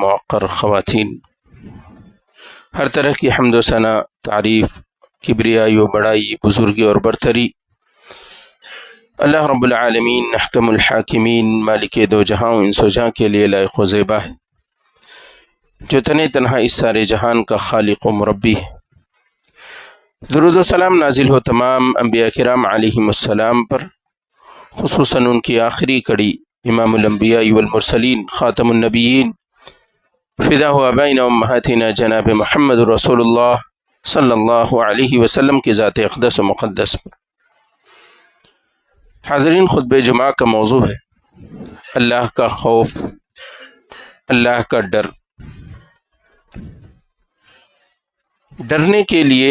موقر خواتین، ہر طرح کی حمد و ثنا، تعریف، کبریائی و بڑائی، بزرگی اور برتری اللہ رب العالمین احکم الحاکمین مالک دو جہاں و انس و جاں کے لیے لائق و زیبا ہے، جو تنہا تنہا اس سارے جہان کا خالق و مربی ہے۔ درود و سلام نازل ہو تمام انبیاء کرام علیہم السلام پر، خصوصاً ان کی آخری کڑی امام الانبیاء والمرسلین خاتم النبیین فدا و آبائنا و امہاتنا جناب محمد رسول اللہ صلی اللہ علیہ وسلم کی ذات اقدس و مقدس پر۔ حاضرین، خطبہ جمعہ کا موضوع ہے اللہ کا خوف، اللہ کا ڈر۔ ڈرنے کے لیے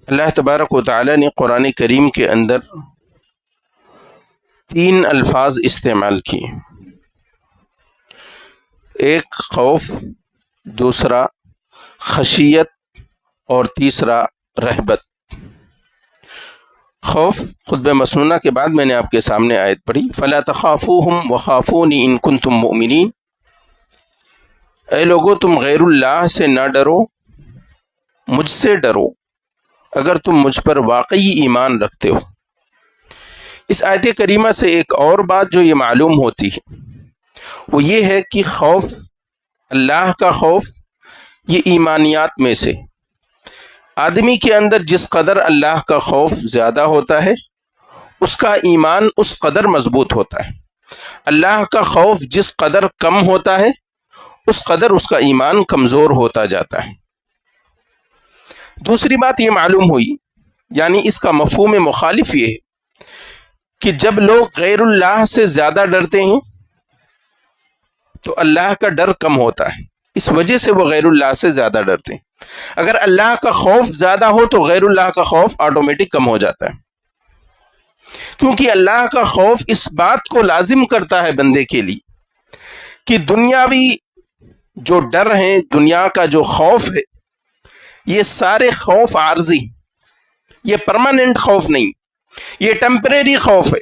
اللہ تبارک و تعالی نے قرآن کریم کے اندر 3 الفاظ استعمال کیے، ایک خوف، دوسرا خشیت اور تیسرا رہبت۔ خوف خطبہ مسنونہ کے بعد میں نے آپ کے سامنے آیت پڑھی، فَلَا تَخَافُوهُمْ وَخَافُونِ إِن كُنتُم مُؤْمِنِينَ، اے لوگو تم غیر اللہ سے نہ ڈرو، مجھ سے ڈرو اگر تم مجھ پر واقعی ایمان رکھتے ہو۔ اس آیت کریمہ سے ایک اور بات جو یہ معلوم ہوتی ہے وہ یہ ہے کہ خوف، اللہ کا خوف، یہ ایمانیات میں سے آدمی کے اندر جس قدر اللہ کا خوف زیادہ ہوتا ہے اس کا ایمان اس قدر مضبوط ہوتا ہے، اللہ کا خوف جس قدر کم ہوتا ہے اس قدر اس کا ایمان کمزور ہوتا جاتا ہے۔ دوسری بات یہ معلوم ہوئی، یعنی اس کا مفہوم مخالف یہ ہے کہ جب لوگ غیر اللہ سے زیادہ ڈرتے ہیں تو اللہ کا ڈر کم ہوتا ہے، اس وجہ سے وہ غیر اللہ سے زیادہ ڈرتے ہیں۔ اگر اللہ کا خوف زیادہ ہو تو غیر اللہ کا خوف آٹومیٹک کم ہو جاتا ہے، کیونکہ اللہ کا خوف اس بات کو لازم کرتا ہے بندے کے لیے کہ دنیاوی جو ڈر ہیں، دنیا کا جو خوف ہے، یہ سارے خوف عارضی، یہ پرماننٹ خوف نہیں، یہ ٹیمپریری خوف ہے،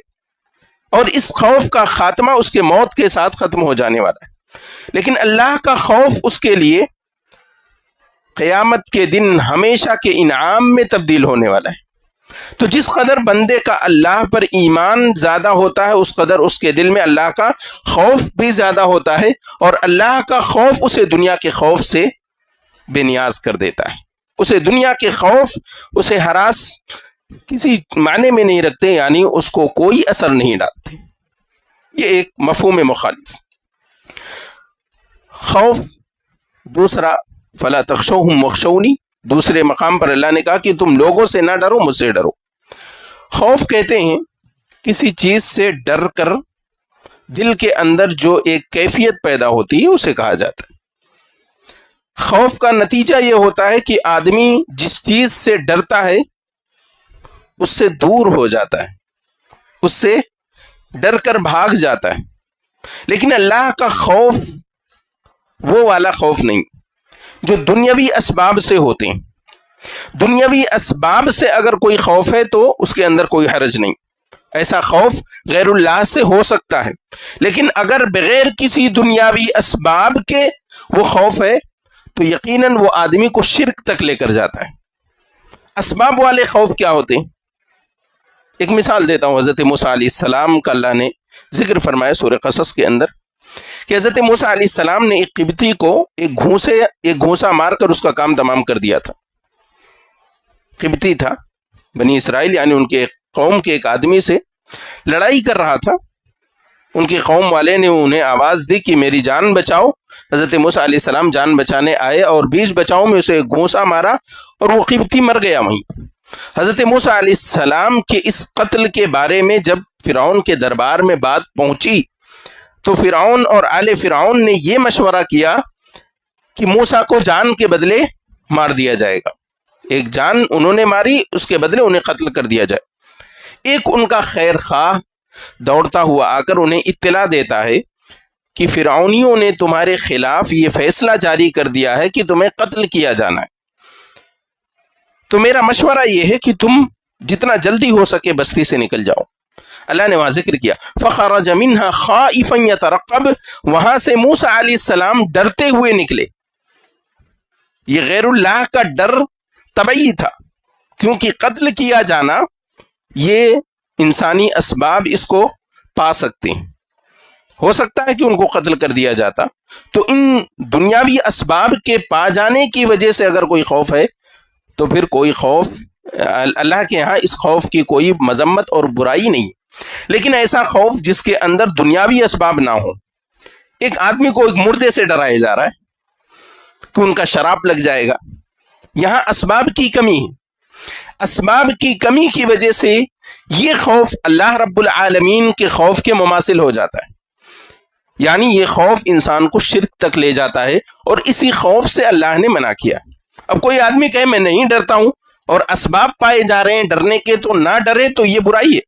اور اس خوف کا خاتمہ اس کے موت کے ساتھ ختم ہو جانے والا ہے۔ لیکن اللہ کا خوف اس کے لیے قیامت کے دن ہمیشہ کے انعام میں تبدیل ہونے والا ہے۔ تو جس قدر بندے کا اللہ پر ایمان زیادہ ہوتا ہے اس قدر اس کے دل میں اللہ کا خوف بھی زیادہ ہوتا ہے، اور اللہ کا خوف اسے دنیا کے خوف سے بے نیاز کر دیتا ہے۔ اسے دنیا کے خوف اسے ہراس کسی معنی میں نہیں رکھتے، یعنی اس کو کوئی اثر نہیں ڈالتے۔ یہ ایک مفہوم مخالف خوف۔ دوسرا فلا تخشوہم واخشونی، دوسرے مقام پر اللہ نے کہا کہ تم لوگوں سے نہ ڈرو، مجھ سے ڈرو۔ خوف کہتے ہیں کسی چیز سے ڈر کر دل کے اندر جو ایک کیفیت پیدا ہوتی ہے اسے کہا جاتا ہے۔ خوف کا نتیجہ یہ ہوتا ہے کہ آدمی جس چیز سے ڈرتا ہے اس سے دور ہو جاتا ہے، اس سے ڈر کر بھاگ جاتا ہے۔ لیکن اللہ کا خوف وہ والا خوف نہیں جو دنیاوی اسباب سے ہوتے ہیں۔ دنیاوی اسباب سے اگر کوئی خوف ہے تو اس کے اندر کوئی حرج نہیں، ایسا خوف غیر اللہ سے ہو سکتا ہے۔ لیکن اگر بغیر کسی دنیاوی اسباب کے وہ خوف ہے تو یقیناً وہ آدمی کو شرک تک لے کر جاتا ہے۔ اسباب والے خوف کیا ہوتے ہیں؟ ایک مثال دیتا ہوں، حضرت موسیٰ علیہ السلام کا اللہ نے ذکر فرمایا سورہ قصص کے اندر کہ حضرت موسیٰ علیہ السلام نے ایک قبطی کو ایک گھونسا مار کر اس کا کام تمام کر دیا تھا۔ قبطی تھا، بنی اسرائیل یعنی ان کے قوم کے ایک آدمی سے لڑائی کر رہا تھا۔ ان کی قوم والے نے انہیں آواز دی کہ میری جان بچاؤ۔ حضرت موسیٰ علیہ السلام جان بچانے آئے اور بیچ بچاؤ میں اسے گھونسا مارا اور وہ قبطی مر گیا وہیں۔ حضرت موسیٰ علیہ السلام کے اس قتل کے بارے میں جب فرعون کے دربار میں بات پہنچی تو فرعون اور آل فرعون نے یہ مشورہ کیا کہ موسیٰ کو جان کے بدلے مار دیا جائے گا۔ ایک جان انہوں نے ماری، اس کے بدلے انہیں قتل کر دیا جائے۔ ایک ان کا خیر خواہ دوڑتا ہوا آ کر انہیں اطلاع دیتا ہے کہ فرعونیوں نے تمہارے خلاف یہ فیصلہ جاری کر دیا ہے کہ تمہیں قتل کیا جانا ہے، تو میرا مشورہ یہ ہے کہ تم جتنا جلدی ہو سکے بستی سے نکل جاؤ۔ اللہ نے وہاں ذکر کیا فخرج منها خائفا يترقب، وہاں سے موسیٰ علیہ السلام ڈرتے ہوئے نکلے. یہ غیر اللہ کا ڈر طبعی تھا، کیونکہ قتل کیا جانا یہ انسانی اسباب اس کو پا سکتے ہیں، ہو سکتا ہے کہ ان کو قتل کر دیا جاتا. تو ان دنیاوی اسباب کے پا جانے کی وجہ سے اگر کوئی خوف ہے تو پھر کوئی خوف اللہ کے ہاں اس خوف کی کوئی مذمت اور برائی نہیں. لیکن ایسا خوف جس کے اندر دنیاوی اسباب نہ ہو. ایک آدمی کو ایک مردے سے ڈرایا جا رہا ہے کہ ان کا شراب لگ جائے گا، یہاں اسباب کی کمی ہے. اسباب کی کمی کی وجہ سے یہ خوف اللہ رب العالمین کے خوف کے مماثل ہو جاتا ہے. یعنی یہ خوف انسان کو شرک تک لے جاتا ہے، اور اسی خوف سے اللہ نے منع کیا. اب کوئی آدمی کہے میں نہیں ڈرتا ہوں اور اسباب پائے جا رہے ہیں ڈرنے کے تو نہ ڈرے، تو یہ برائی ہے.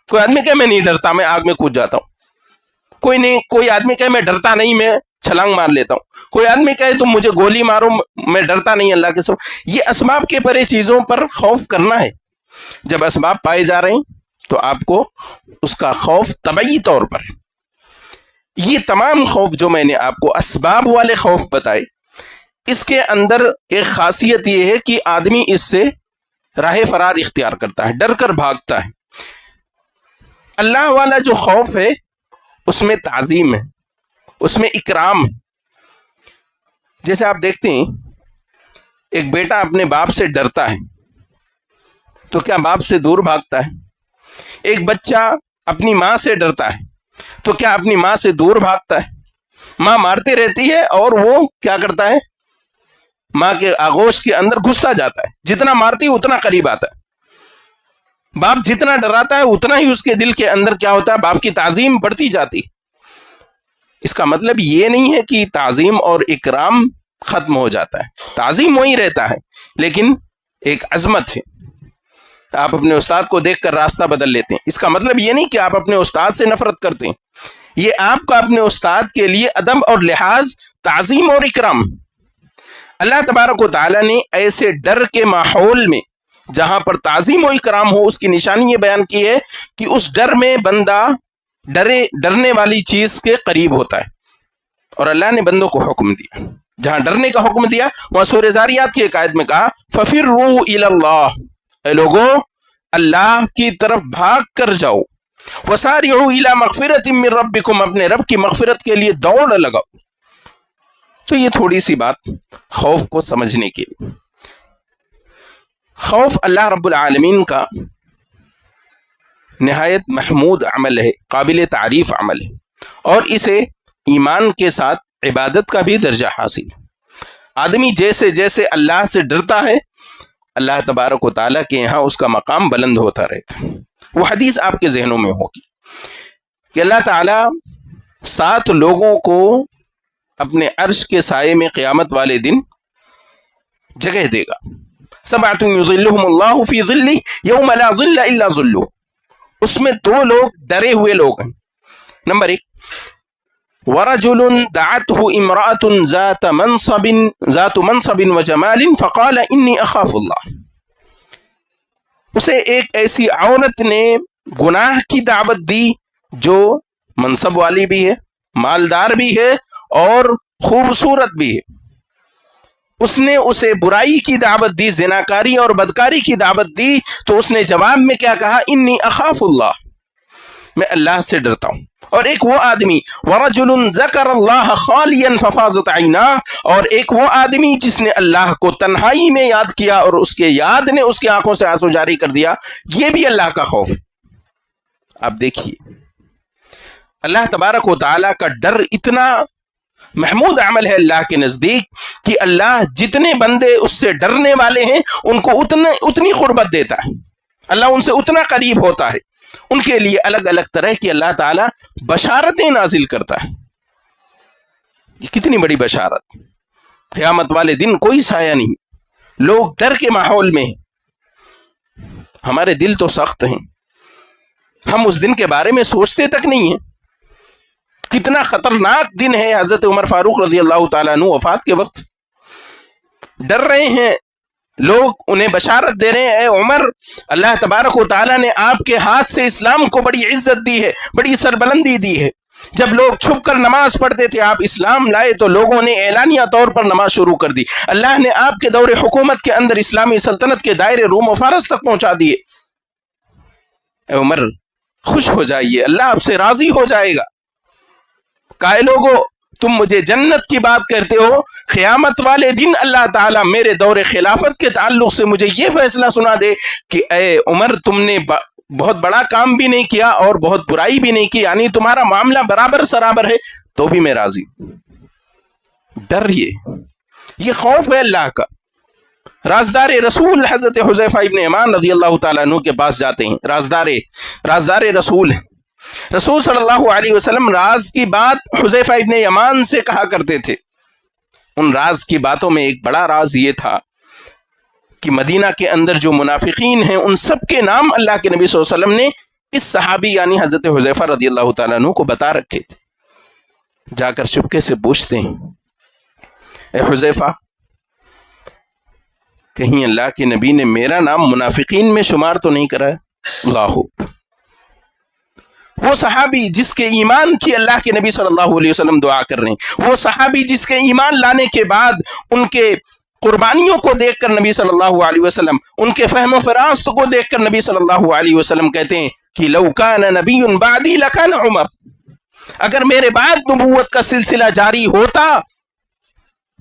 کوئی آدمی کہے میں نہیں ڈرتا، میں آگ میں کود جاتا ہوں. کوئی آدمی کہے میں ڈرتا نہیں، میں چھلانگ مار لیتا ہوں. کوئی آدمی کہے تم مجھے گولی مارو، میں ڈرتا نہیں اللہ کے سوا. یہ اسباب کے پرے چیزوں پر خوف کرنا ہے. جب اسباب پائے جا رہے ہیں تو آپ کو اس کا خوف طبعی طور پر ہے. یہ تمام خوف جو میں نے آپ کو اسباب والے خوف بتائے، اس کے اندر ایک خاصیت یہ ہے کہ آدمی اس سے راہ فرار اختیار کرتا ہے، ڈر کر بھاگتا ہے. اللہ والا جو خوف ہے اس میں تعظیم ہے، اس میں اکرام ہے. جیسے آپ دیکھتے ہیں ایک بیٹا اپنے باپ سے ڈرتا ہے تو کیا باپ سے دور بھاگتا ہے؟ ایک بچہ اپنی ماں سے ڈرتا ہے تو کیا اپنی ماں سے دور بھاگتا ہے؟ ماں مارتی رہتی ہے اور وہ کیا کرتا ہے؟ ماں کے آغوش کے اندر گھستا جاتا ہے. جتنا مارتی ہے اتنا قریب آتا ہے. باپ جتنا ڈراتا ہے اتنا ہی اس کے دل کے اندر کیا ہوتا ہے؟ باپ کی تعظیم بڑھتی جاتی. اس کا مطلب یہ نہیں ہے کہ تعظیم اور اکرام ختم ہو جاتا ہے. تعظیم وہی رہتا ہے، لیکن ایک عظمت ہے. آپ اپنے استاد کو دیکھ کر راستہ بدل لیتے ہیں، اس کا مطلب یہ نہیں کہ آپ اپنے استاد سے نفرت کرتے ہیں. یہ آپ کا اپنے استاد کے لیے ادب اور لحاظ، تعظیم اور اکرام. اللہ تبارک و تعالیٰ نے ایسے ڈر کے ماحول میں جہاں پر تعظیم و اکرام ہو، اس کی نشانی یہ بیان کی ہے کہ اس ڈر میں بندہ ڈرنے والی چیز کے قریب ہوتا ہے. اور اللہ نے بندوں کو حکم دیا، جہاں ڈرنے کا حکم دیا وہاں سورہ زاریات کی ایک آیت میں کہا فَفِرُّوا إِلَى اللَّهِ، اے لوگوں اللہ کی طرف بھاگ کر جاؤ. وَسَارِعُوا إِلَى مَغْفِرَةٍ مِّن رَبِّكُمْ، اپنے رب کی مغفرت کے لیے دوڑ لگاؤ. تو یہ تھوڑی سی بات خوف کو سمجھنے کے لیے. خوف اللہ رب العالمین کا نہایت محمود عمل ہے، قابل تعریف عمل ہے، اور اسے ایمان کے ساتھ عبادت کا بھی درجہ حاصل. آدمی جیسے جیسے اللہ سے ڈرتا ہے، اللہ تبارک و تعالیٰ کے یہاں اس کا مقام بلند ہوتا رہتا ہے. وہ حدیث آپ کے ذہنوں میں ہوگی کہ اللہ تعالیٰ 7 لوگوں کو اپنے عرش کے سائے میں قیامت والے دن جگہ دے گا. 7 یظلہم اللہ فی ظلہ یوم لا ظل الا ظلہ. اس میں 2 لوگ ڈرے ہوئے لوگ ہیں. نمبر 1، ورجل دعته امرأة ذات منصب وجمال فقال انی اخاف اللہ. اسے ایک ایسی عورت نے گناہ کی دعوت دی جو منصب والی بھی ہے، مالدار بھی ہے اور خوبصورت بھی ہے. اس نے اسے برائی کی دعوت دی، زناکاری اور بدکاری کی دعوت دی، تو اس نے جواب میں کیا کہا؟ انی اخاف اللہ، میں اللہ سے ڈرتا ہوں. اور ایک وہ آدمی ورجل ذکر اللہ خالیا ففاضت عیناہ، اور ایک وہ آدمی جس نے اللہ کو تنہائی میں یاد کیا اور اس کے یاد نے اس کی آنکھوں سے آنسو جاری کر دیا. یہ بھی اللہ کا خوف. آپ دیکھیے اللہ تبارک و تعالیٰ کا ڈر اتنا محمود عمل ہے اللہ کے نزدیک کہ اللہ جتنے بندے اس سے ڈرنے والے ہیں ان کو اتنی قربت دیتا ہے، اللہ ان سے اتنا قریب ہوتا ہے. ان کے لیے الگ الگ طرح کی اللہ تعالیٰ بشارتیں نازل کرتا ہے. یہ کتنی بڑی بشارت! قیامت والے دن کوئی سایہ نہیں، لوگ ڈر کے ماحول میں ہیں. ہمارے دل تو سخت ہیں، ہم اس دن کے بارے میں سوچتے تک نہیں ہیں. کتنا خطرناک دن ہے. حضرت عمر فاروق رضی اللہ تعالیٰ عنہ وفات کے وقت ڈر رہے ہیں لوگ انہیں بشارت دے رہے ہیں، اے عمر اللہ تبارک و تعالیٰ نے آپ کے ہاتھ سے اسلام کو بڑی عزت دی ہے، بڑی سربلندی دی ہے۔ جب لوگ چھپ کر نماز پڑھتے تھے، آپ اسلام لائے تو لوگوں نے اعلانیہ طور پر نماز شروع کر دی۔ اللہ نے آپ کے دور حکومت کے اندر اسلامی سلطنت کے دائرے روم و فارس تک پہنچا دیے۔ اے عمر خوش ہو جائیے، اللہ آپ سے راضی ہو جائے گا۔ کائے لوگو تم مجھے جنت کی بات کرتے ہو، قیامت والے دن اللہ تعالیٰ میرے دور خلافت کے تعلق سے مجھے یہ فیصلہ سنا دے کہ اے عمر تم نے بہت بڑا کام بھی نہیں کیا اور بہت برائی بھی نہیں کی، یعنی تمہارا معاملہ برابر سرابر ہے، تو بھی میں راضی۔ ڈر یہ خوف ہے اللہ کا۔ رازدار رسول حضرت حذیفہ ابن یمان رضی اللہ تعالیٰ عنہ کے پاس جاتے ہیں۔ رازدار رسول ہیں، رسول صلی اللہ علیہ وسلم راز کی بات حذیفہ ابن یمان سے کہا کرتے تھے۔ ان راز کی باتوں میں ایک بڑا راز یہ تھا کہ مدینہ کے اندر جو منافقین ہیں ان سب کے نام اللہ کے نبی صلی اللہ علیہ وسلم نے اس صحابی یعنی حضرت حذیفہ رضی اللہ تعالیٰ عنہ کو بتا رکھے تھے۔ جا کر چپکے سے پوچھتے ہیں، اے حذیفہ کہیں اللہ کے نبی نے میرا نام منافقین میں شمار تو نہیں کرا ہے؟ اللہ وہ صحابی جس کے ایمان کی اللہ کے نبی صلی اللہ علیہ وسلم دعا کر رہے ہیں، وہ صحابی جس کے ایمان لانے کے بعد ان کے قربانیوں کو دیکھ کر نبی صلی اللہ علیہ وسلم، ان کے فہم و فراست کو دیکھ کر نبی صلی اللہ علیہ وسلم کہتے ہیں کہ لو کان نبی بعدی لکان عمر، اگر میرے بعد نبوت کا سلسلہ جاری ہوتا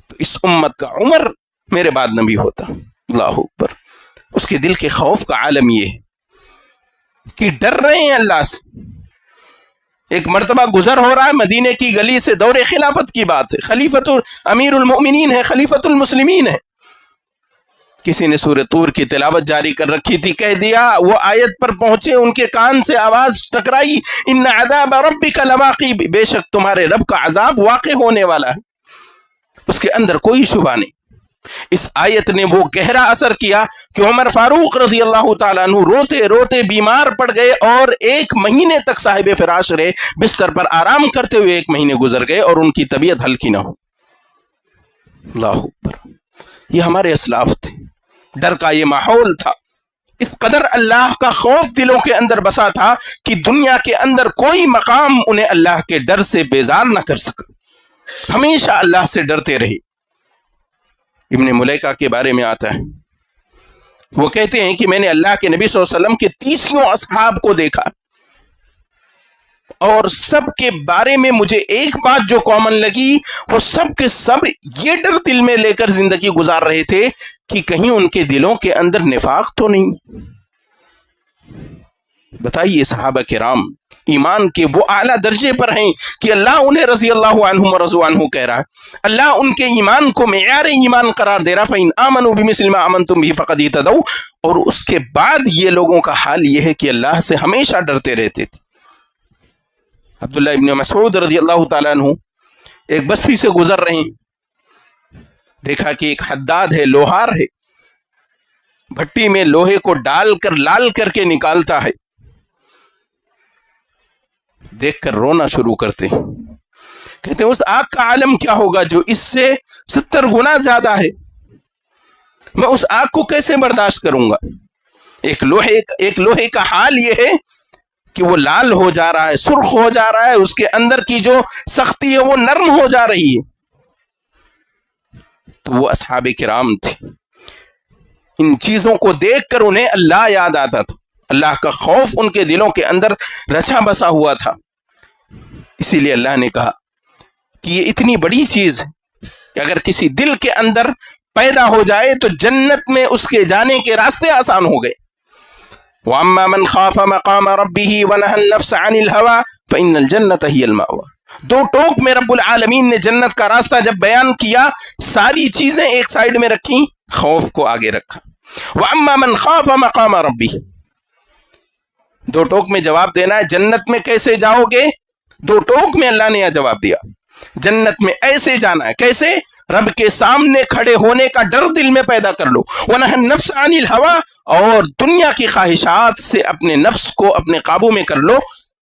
تو اس امت کا عمر میرے بعد نبی ہوتا۔ اللہ اکبر۔ اس کے دل کے خوف کا عالم یہ ہے کہ ڈر رہے ہیں اللہ سے۔ ایک مرتبہ گزر ہو رہا ہے مدینے کی گلی سے، دور خلافت کی بات ہے، خلیفۃ امیر المؤمنین ہے، خلیفۃ المسلمین ہے۔ کسی نے سورہ طور کی تلاوت جاری کر رکھی تھی، کہہ دیا، وہ آیت پر پہنچے، ان کے کان سے آواز ٹکرائی، ان عذاب ربک لواقع، بے شک تمہارے رب کا عذاب واقع ہونے والا ہے۔ اس کے اندر کوئی شبہ نہیں۔ اس آیت نے وہ گہرا اثر کیا کہ عمر فاروق رضی اللہ تعالیٰ عنہ روتے روتے بیمار پڑ گئے اور 1 مہینے تک صاحب فراش رہے، بستر پر آرام کرتے ہوئے 1 مہینے گزر گئے اور ان کی طبیعت ہلکی نہ ہو۔ اللہ اکبر۔ یہ ہمارے اسلاف تھے، ڈر کا یہ ماحول تھا، اس قدر اللہ کا خوف دلوں کے اندر بسا تھا کہ دنیا کے اندر کوئی مقام انہیں اللہ کے ڈر سے بیزار نہ کر سکا، ہمیشہ اللہ سے ڈرتے رہے۔ ابن ملیکہ کے بارے میں آتا ہے، وہ کہتے ہیں کہ میں نے اللہ کے نبی صلی اللہ علیہ وسلم کے 30 اصحاب کو دیکھا اور سب کے بارے میں مجھے ایک بات جو کامن لگی، وہ سب کے سب یہ ڈر دل میں لے کر زندگی گزار رہے تھے کہ کہیں ان کے دلوں کے اندر نفاق تو نہیں۔ بتائیے صحابہ کرام ایمان کے وہ اعلیٰ درجے پر ہیں کہ اللہ انہیں رضی اللہ عنہم ورضوا عنہ کہہ رہا ہے، اللہ ان کے ایمان کو معیار ایمان قرار دے رہا، فَإِنْ آمَنُوا بِمِثْلِ مَا آمَنْتُمْ بِهِ فَقَدْ اهْتَدَوْا، اور اس کے بعد یہ لوگوں کا حال یہ ہے کہ اللہ سے ہمیشہ ڈرتے رہتے تھے۔ عبداللہ ابن مسعود رضی اللہ تعالیٰ عنہ ایک بستی سے گزر رہے ہیں، دیکھا کہ ایک حداد ہے، لوہار ہے، بھٹی میں لوہے کو ڈال کر لال کر کے نکالتا ہے۔ دیکھ کر رونا شروع کرتے ہیں، کہتے ہیں اس آگ کا عالم کیا ہوگا جو اس سے 70 گنا زیادہ ہے، میں اس آگ کو کیسے برداشت کروں گا۔ ایک لوہے کا حال یہ ہے کہ وہ لال ہو جا رہا ہے، سرخ ہو جا رہا ہے، اس کے اندر کی جو سختی ہے وہ نرم ہو جا رہی ہے۔ تو وہ اصحاب کرام تھے، ان چیزوں کو دیکھ کر انہیں اللہ یاد آتا تھا، اللہ کا خوف ان کے دلوں کے اندر رچا بسا ہوا تھا۔ اسی لیے اللہ نے کہا کہ یہ اتنی بڑی چیز ہے کہ اگر کسی دل کے اندر پیدا ہو جائے تو جنت میں اس کے جانے کے راستے آسان ہو گئے۔ وَأَمَّا مَنْ خَافَ مَقَامَ رَبِّهِ وَنَهَى النَّفْسَ عَنِ الْهَوَىٰ فَإِنَّ الْجَنَّةَ هِيَ الْمَأْوَىٰ۔ 2 ٹوک میں رب العالمین نے جنت کا راستہ جب بیان کیا، ساری چیزیں ایک سائیڈ میں رکھی، خوف کو آگے رکھا۔ وَأَمَّا مَنْ خَافَ مَقَامَ رَبِّهِ، 2 ٹوک میں جواب دینا ہے، جنت میں کیسے جاؤ گے؟ 2 ٹوک میں اللہ نے یہ جواب دیا، جنت میں ایسے جانا ہے، کیسے؟ رب کے سامنے کھڑے ہونے کا ڈر دل میں پیدا کر لو، وَنَهَى النَّفْسَ عَنِ الْهَوَىٰ، اور دنیا کی خواہشات سے اپنے نفس کو اپنے قابو میں کر لو،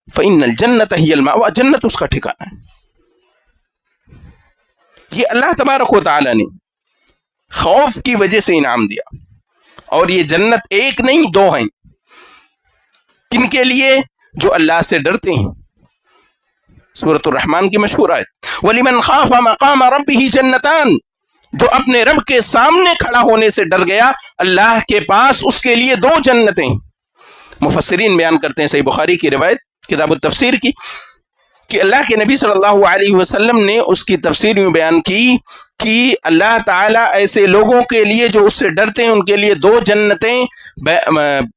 فَإِنَّ الْجَنَّةَ هِيَ الْمَأْوَىٰ، جنت اس کا ٹھکانہ ہے۔ یہ اللہ تبارک و تعالی نے خوف کی وجہ سے انعام دیا۔ اور یہ جنت ایک نہیں دو ہیں. کن کے لیے؟ جو اللہ سے ڈرتے ہیں. سورۃ الرحمن کی مشہور آیت وَلِمَنْ خَافَ مَقَامَ رَبِّهِ جَنَّتَانِ، جو اپنے رب کے سامنے کھڑا ہونے سے ڈر گیا، اللہ کے پاس اس کے لیے دو جنتیں. مفسرین بیان کرتے ہیں صحیح بخاری کی روایت کتاب التفسیر کی کہ اللہ کے نبی صلی اللہ علیہ وسلم نے اس کی تفسیر میں بیان کی کہ اللہ تعالیٰ ایسے لوگوں کے لیے جو اس سے ڈرتے ہیں ان کے لیے دو جنتیں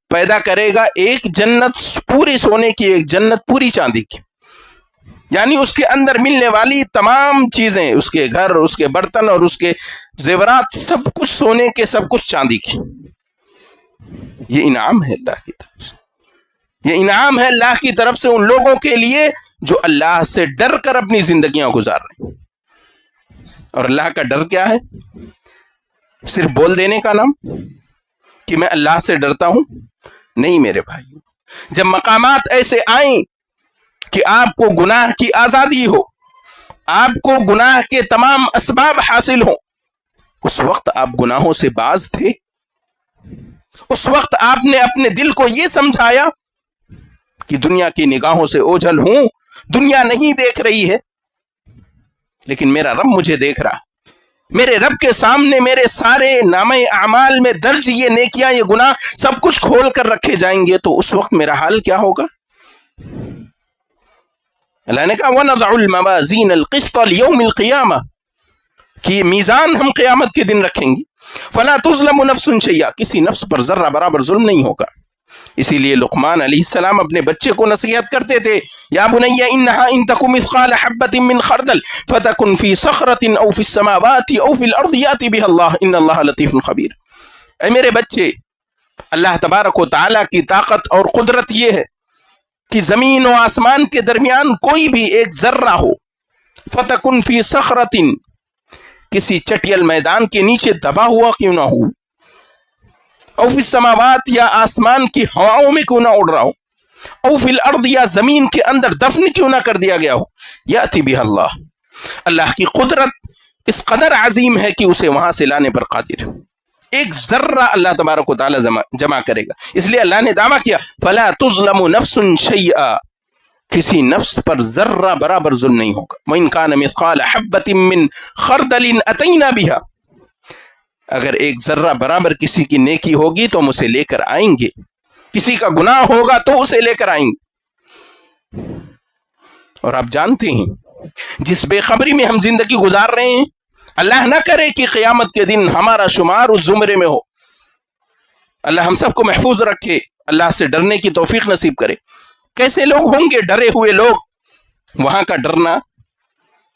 پیدا کرے گا. ایک جنت پوری سونے کی، ایک جنت پوری چاندی کی. یعنی اس کے اندر ملنے والی تمام چیزیں، اس کے گھر، اس کے برتن اور اس کے زیورات، سب کچھ سونے کے، سب کچھ چاندی کی. یہ انعام ہے اللہ کی طرف سے. یہ انعام ہے اللہ کی طرف سے ان لوگوں کے لیے جو اللہ سے ڈر کر اپنی زندگیاں گزار رہے ہیں. اور اللہ کا ڈر کیا ہے؟ صرف بول دینے کا نام کہ میں اللہ سے ڈرتا ہوں؟ نہیں میرے بھائی. جب مقامات ایسے آئیں کہ آپ کو گناہ کی آزادی ہو، آپ کو گناہ کے تمام اسباب حاصل ہوں، اس وقت آپ گناہوں سے باز تھے؟ اس وقت آپ نے اپنے دل کو یہ سمجھایا کہ دنیا کی نگاہوں سے اوجھل ہوں، دنیا نہیں دیکھ رہی ہے لیکن میرا رب مجھے دیکھ رہا. میرے رب کے سامنے میرے سارے نامہ اعمال میں درج یہ نیکیاں، یہ گناہ سب کچھ کھول کر رکھے جائیں گے، تو اس وقت میرا حال کیا ہوگا؟ اللہ نے کہا وَنَضَعُ الْمَوَازِينَ الْقِسْطَ لِيَوْمِ الْقِيَامَةِ، کہ میزان ہم قیامت کے دن رکھیں گے. فَلَا تُظْلَمُ نَفْسٌ شَيْئًا، کسی نفس پر ذرہ برابر ظلم نہیں ہوگا. اسی لیے لقمان علیہ السلام اپنے بچے کو نصیحت کرتے تھے، یا بنی انہا ان تک مثقال حبۃ من خردل فتکن فی صخرۃ او فی السماوات او فی الارض یاتی بها اللہ ان اللہ لطیف خبیر. اے میرے بچے، اللہ تبارک و تعالی کی طاقت اور قدرت یہ ہے کہ زمین و آسمان کے درمیان کوئی بھی ایک ذرہ ہو، فتکن فی صخرۃ، کسی چٹیل میدان کے نیچے دبا ہوا کیوں نہ ہو، او فی السماوات، یا آسمان کی ہواؤں میں کیوں نہ اڑ رہا ہو، او فی الارض، یا زمین کے اندر دفن کیوں نہ کر دیا گیا ہو، یاتی بها اللہ، اللہ کی قدرت اس قدر عظیم ہے کہ اسے وہاں سے لانے پر قادر ہے. ایک ذرہ اللہ تبارک و تعالی جمع کرے گا. اس لیے اللہ نے دعویٰ کیا فلا تظلم نفس شیئا، کسی نفس پر ذرہ برابر ظلم نہیں ہوگا. وَإِن كَانَ مِثْقَالَ حَبَّةٍ مِّنْ خَرْدَلٍ أَتَيْنَا بِهَا، اگر ایک ذرہ برابر کسی کی نیکی ہوگی تو ہم اسے لے کر آئیں گے، کسی کا گناہ ہوگا تو اسے لے کر آئیں گے. اور آپ جانتے ہیں جس بے خبری میں ہم زندگی گزار رہے ہیں، اللہ نہ کرے کہ قیامت کے دن ہمارا شمار اس زمرے میں ہو. اللہ ہم سب کو محفوظ رکھے، اللہ سے ڈرنے کی توفیق نصیب کرے. کیسے لوگ ہوں گے ڈرے ہوئے لوگ؟ وہاں کا ڈرنا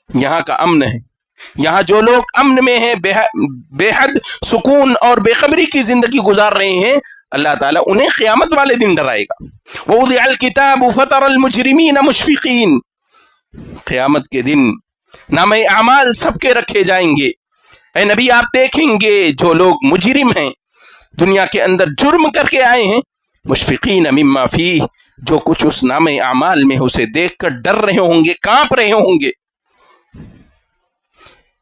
یہاں کا امن ہے. یہاں جو لوگ امن میں ہیں، بے حد سکون اور بے خبری کی زندگی گزار رہے ہیں، اللہ تعالیٰ انہیں قیامت والے دن ڈرائے گا. وَوُضِعَ الْكِتَابُ فَتَرَى الْمُجْرِمِينَ مُشْفِقِينَ، قیامت کے دن نامہ اعمال سب کے رکھے جائیں گے. اے نبی آپ دیکھیں گے جو لوگ مجرم ہیں، دنیا کے اندر جرم کر کے آئے ہیں، مشفقین مما فیہ، جو کچھ اس نامہ اعمال میں اسے دیکھ کر ڈر رہے ہوں گے، کانپ رہے ہوں گے.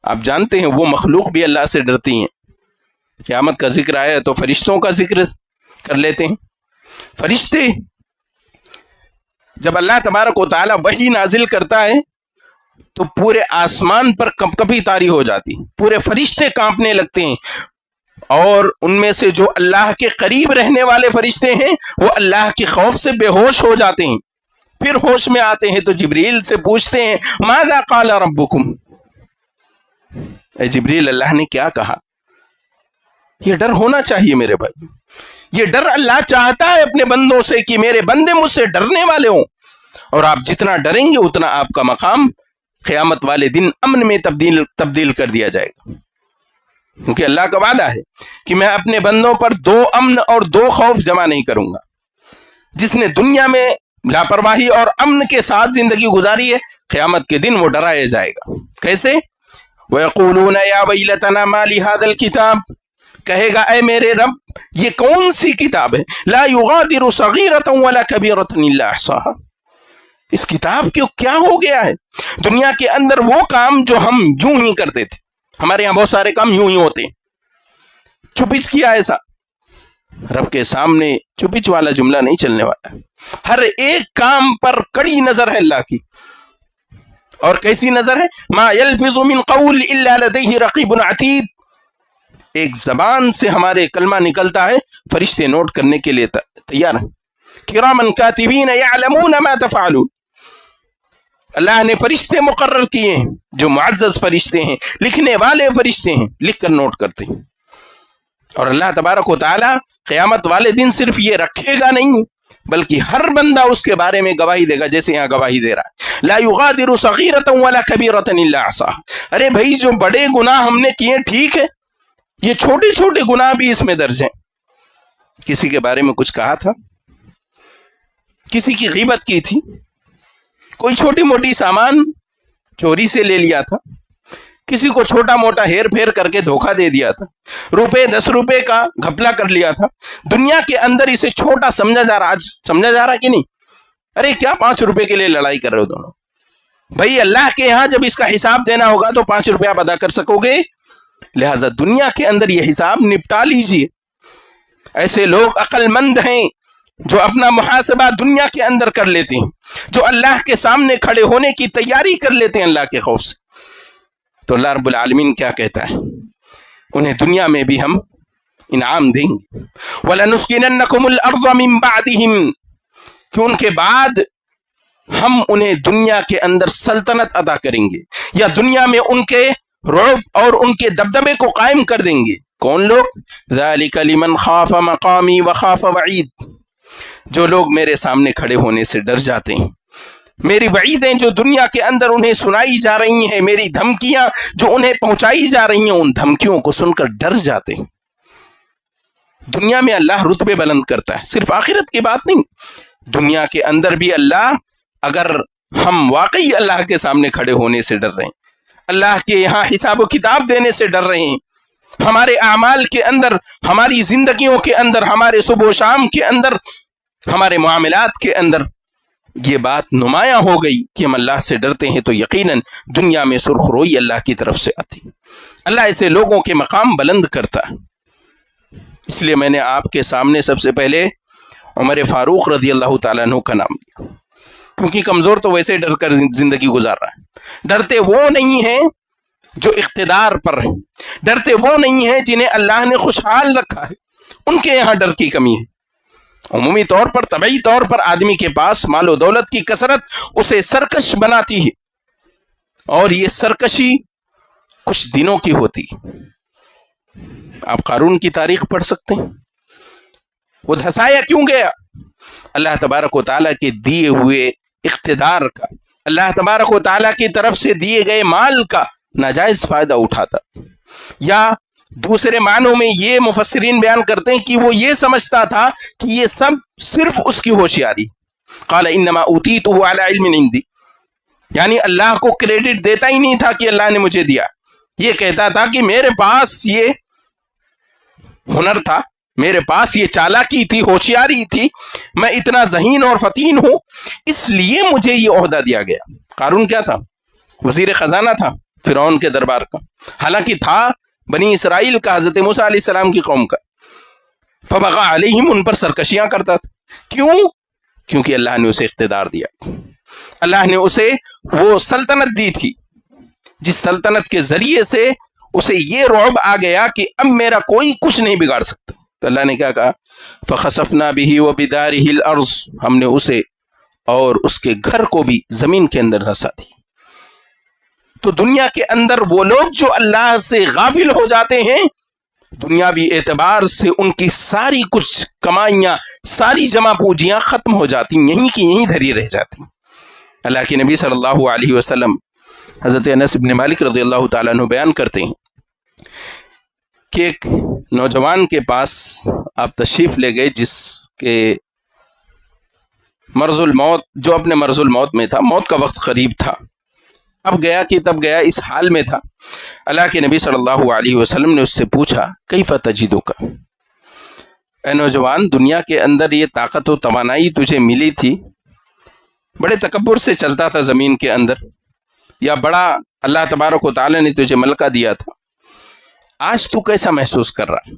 آپ جانتے ہیں وہ مخلوق بھی اللہ سے ڈرتی ہیں. قیامت کا ذکر آیا تو فرشتوں کا ذکر کر لیتے ہیں. فرشتے جب اللہ تبارک و تعالی وحی نازل کرتا ہے تو پورے آسمان پر کپکپی طاری ہو جاتی، پورے فرشتے کانپنے لگتے ہیں. اور ان میں سے جو اللہ کے قریب رہنے والے فرشتے ہیں وہ اللہ کے خوف سے بے ہوش ہو جاتے ہیں. پھر ہوش میں آتے ہیں تو جبریل سے پوچھتے ہیں ماذا قال ربکم، اے جبریل اللہ نے کیا کہا؟ یہ ڈر ہونا چاہیے میرے بھائی. یہ ڈر اللہ چاہتا ہے اپنے بندوں سے کہ میرے بندے مجھ سے ڈرنے والے ہوں. اور آپ جتنا ڈریں گے اتنا آپ کا مقام قیامت والے دن امن میں تبدیل کر دیا جائے گا. کیونکہ اللہ کا وعدہ ہے کہ میں اپنے بندوں پر 2 امن اور 2 خوف جمع نہیں کروں گا. جس نے دنیا میں لاپرواہی اور امن کے ساتھ زندگی گزاری ہے، قیامت کے دن وہ ڈرایا جائے گا. کیسے؟ وَيَقُولُونَ يَا وَيْلَتَنَا مَا لِهَذَا الْكِتَابِ، کہے گا اے میرے رب یہ کون سی کتاب ہے، لا يغادر صغیرة ولا کبیرة الا احصاها، اس کتاب کو کیا ہو گیا ہے؟ دنیا کے اندر وہ کام جو ہم یوں ہی کرتے تھے، ہمارے یہاں بہت سارے کام یوں ہی ہوتے ہیں، چھپچ کیا ایسا رب کے سامنے چپچ والا جملہ نہیں چلنے والا. ہر ایک کام پر کڑی نظر ہے اللہ کی. اور کیسی نظر ہے؟ ما یلفظ من قول الا لدیہ رقیب عتید. ایک زبان سے ہمارے کلمہ نکلتا ہے، فرشتے نوٹ کرنے کے لیے تیار ہیں. کرامن کاتبین یعلمون ما تفعلون. اللہ نے فرشتے مقرر کیے ہیں جو معزز فرشتے ہیں، لکھنے والے فرشتے ہیں، لکھ کر نوٹ کرتے ہیں. اور اللہ تبارک و تعالی قیامت والے دن صرف یہ رکھے گا نہیں بلکہ ہر بندہ اس کے بارے میں گواہی دے گا، جیسے یہاں گواہی دے رہا ہے. لا یغادر صغیرۃ ولا کبیرۃ الا احصاها. ارے بھائی جو بڑے گناہ ہم نے کیے ٹھیک ہے، یہ چھوٹے چھوٹے گناہ بھی اس میں درج ہیں. کسی کے بارے میں کچھ کہا تھا، کسی کی غیبت کی تھی، کوئی چھوٹی موٹی سامان چوری سے لے لیا تھا، کسی کو چھوٹا موٹا ہیر پھیر کر کے دھوکہ دے دیا تھا، روپے 10 روپے کا گھپلا کر لیا تھا. دنیا کے اندر اسے چھوٹا سمجھا جا رہا. آج سمجھا جا رہا کہ نہیں؟ ارے کیا 5 روپے کے لیے لڑائی کر رہے ہو دونوں؟ بھائی اللہ کے یہاں جب اس کا حساب دینا ہوگا تو 5 روپے آپ ادا کر سکو گے، لہذا دنیا کے اندر یہ حساب نپٹا لیجئے. ایسے لوگ عقل مند ہیں جو اپنا محاسبہ دنیا کے اندر کر لیتے ہیں، جو اللہ کے سامنے کھڑے ہونے کی تیاری کر لیتے ہیں اللہ کے خوف سے. تو اللہ رب العالمین کیا کہتا ہے؟ انہیں دنیا میں بھی ہم انعام دیں گے. وَلَنُسْكِنَنَّكُمُ الْأَرْضَ مِن بَعْدِهِمْ. کہ ان کے بعد ہم انہیں دنیا کے اندر سلطنت عطا کریں گے، یا دنیا میں ان کے رعب اور ان کے دبدبے کو قائم کر دیں گے. کون لوگ؟ ذَلِكَ لِمَنْ خَافَ مَقَامِي وَخَافَ وَعِيدِ. جو لوگ میرے سامنے کھڑے ہونے سے ڈر جاتے ہیں، میری وعیدیں جو دنیا کے اندر انہیں سنائی جا رہی ہیں، میری دھمکیاں جو انہیں پہنچائی جا رہی ہیں، ان دھمکیوں کو سن کر ڈر جاتے ہیں. دنیا میں اللہ رتبے بلند کرتا ہے، صرف آخرت کی بات نہیں. دنیا کے اندر بھی اللہ، اگر ہم واقعی اللہ کے سامنے کھڑے ہونے سے ڈر رہے ہیں، اللہ کے یہاں حساب و کتاب دینے سے ڈر رہے ہیں، ہمارے اعمال کے اندر، ہماری زندگیوں کے اندر، ہمارے صبح و شام کے اندر، ہمارے معاملات کے اندر یہ بات نمایاں ہو گئی کہ ہم اللہ سے ڈرتے ہیں، تو یقیناً دنیا میں سرخروئی اللہ کی طرف سے آتی. اللہ ایسے لوگوں کے مقام بلند کرتا ہے. اس لیے میں نے آپ کے سامنے سب سے پہلے عمر فاروق رضی اللہ تعالیٰ عنہ کا نام لیا، کیونکہ کمزور تو ویسے ڈر کر زندگی گزار رہا ہے. ڈرتے وہ نہیں ہیں جو اقتدار پر ہیں، ڈرتے وہ نہیں ہیں جنہیں اللہ نے خوشحال رکھا ہے، ان کے یہاں ڈر کی کمی ہے. عمومی طور پر، طبعی طور پر آدمی کے پاس مال و دولت کی کثرت اسے سرکش بناتی ہے، اور یہ سرکشی کچھ دنوں کی ہوتی. آپ قارون کی تاریخ پڑھ سکتے ہیں، وہ دھسایا کیوں گیا؟ اللہ تبارک و تعالیٰ کے دیے ہوئے اقتدار کا، اللہ تبارک و تعالیٰ کی طرف سے دیے گئے مال کا ناجائز فائدہ اٹھاتا. یا دوسرے معنوں میں یہ مفسرین بیان کرتے ہیں کہ وہ یہ سمجھتا تھا کہ یہ سب صرف اس کی ہوشیاری. قال انما اوتیتہ علی علم عندی. یعنی اللہ کو کریڈٹ دیتا ہی نہیں تھا کہ اللہ نے مجھے دیا، یہ کہتا تھا کہ میرے پاس یہ ہنر تھا، میرے پاس یہ چالاکی تھی، ہوشیاری تھی، میں اتنا ذہین اور فطین ہوں، اس لیے مجھے یہ عہدہ دیا گیا. قارون کیا تھا؟ وزیر خزانہ تھا فرعون کے دربار کا، حالانکہ تھا بنی اسرائیل کا، حضرت موسیٰ علیہ السلام کی قوم کا. فبغى علیہم، ان پر سرکشیاں کرتا تھا. کیوں؟ کیونکہ اللہ نے اسے اقتدار دیا، اللہ نے اسے وہ سلطنت دی تھی جس سلطنت کے ذریعے سے اسے یہ رعب آ گیا کہ اب میرا کوئی کچھ نہیں بگاڑ سکتا. تو اللہ نے کیا کہا؟ فخسفنا به وبداره الارض. ہم نے اسے اور اس کے گھر کو بھی زمین کے اندر دھسا دی. تو دنیا کے اندر وہ لوگ جو اللہ سے غافل ہو جاتے ہیں، دنیاوی اعتبار سے ان کی ساری کچھ کمائیاں، ساری جمع پوجیاں ختم ہو جاتی، یہیں کی یہیں دھری رہ جاتی. اللہ کے نبی صلی اللہ علیہ وسلم حضرت انس بن مالک رضی اللہ تعالیٰ عنہ بیان کرتے ہیں کہ ایک نوجوان کے پاس آپ تشریف لے گئے جس کے مرض الموت، جو اپنے مرض الموت میں تھا، موت کا وقت قریب تھا. اب گیا کہ تب گیا، اس حال میں تھا. اللہ کے نبی صلی اللہ علیہ وسلم نے اس سے پوچھا کیف تجدک، اے نوجوان، دنیا کے اندر یہ طاقت و توانائی تجھے ملی تھی، بڑے تکبر سے چلتا تھا زمین کے اندر، یا بڑا اللہ تبارک و تعالی نے تجھے ملکہ دیا تھا، آج تو کیسا محسوس کر رہا؟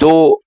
2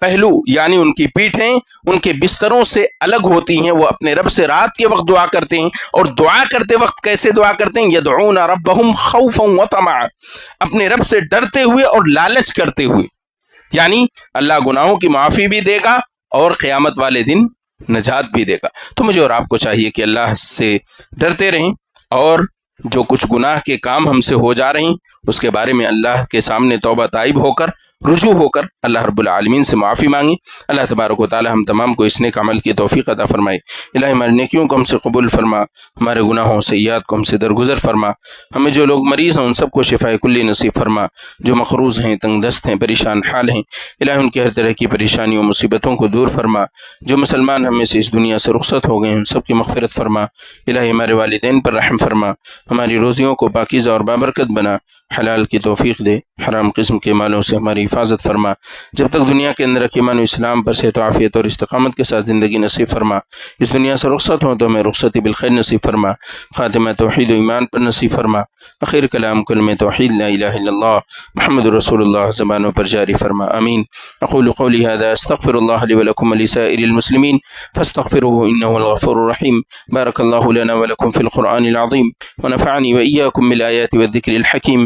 پہلو یعنی ان کی پیٹھیں ان کے بستروں سے الگ ہوتی ہیں، وہ اپنے رب سے رات کے وقت دعا کرتے ہیں، اور دعا کرتے وقت کیسے دعا کرتے ہیں؟ یدعون ربهم خوفا وطمعا، اپنے رب سے ڈرتے ہوئے اور لالچ کرتے ہوئے، یعنی اللہ گناہوں کی معافی بھی دے گا اور قیامت والے دن نجات بھی دے گا۔ تو مجھے اور آپ کو چاہیے کہ اللہ سے ڈرتے رہیں، اور جو کچھ گناہ کے کام ہم سے ہو جا رہے ہیں اس کے بارے میں اللہ کے سامنے توبہ تائب ہو کر، رجوع ہو کر اللہ رب العالمین سے معافی مانگیں۔ اللہ تبارک و تعالی ہم تمام کو اس نیک عمل کی توفیق عطا فرمائے۔ الہی ہماری نیکیوں کو ہم سے قبول فرما، ہمارے گناہوں سیئات کو ہم سے درگزر فرما، ہمیں جو لوگ مریض ہیں ان سب کو شفاء کلی نصیب فرما، جو مقروض ہیں، تنگ دست ہیں، پریشان حال ہیں، الہی ان کی ہر طرح کی پریشانیوں مصیبتوں کو دور فرما۔ جو مسلمان ہم میں سے اس دنیا سے رخصت ہو گئے ہیں ان سب کی مغفرت فرما۔ الہی ہمارے والدین پر رحم فرما، ہماری روزیوں کو پاکیزہ اور بابرکت بنا، حلال کی توفیق دے، حرام قسم کے مالوں سے ہماری حفاظت فرما۔ جب تک دنیا کے اندر ایمان و اسلام پر صحت و عافیت اور استقامت کے ساتھ زندگی نصیب فرما۔ اس دنیا سے رخصت ہوں تو ہمیں رخصتی بالخیر نصیب فرما، خاتمہ توحید و ایمان پر نصیب فرما، آخر کلام کلمہ توحید لا الہ الا اللہ محمد رسول اللہ زبانوں پر جاری فرما، آمین۔ اقول قولی هذا استغفر اللہ لی ولکم ولسائر المسلمین فاستغفروه انه الغفور الرحیم۔ بارک اللہ لنا ولکم فی القرآن العظیم ونفعنی وإیاکم بالآیات والذکر الحکیم۔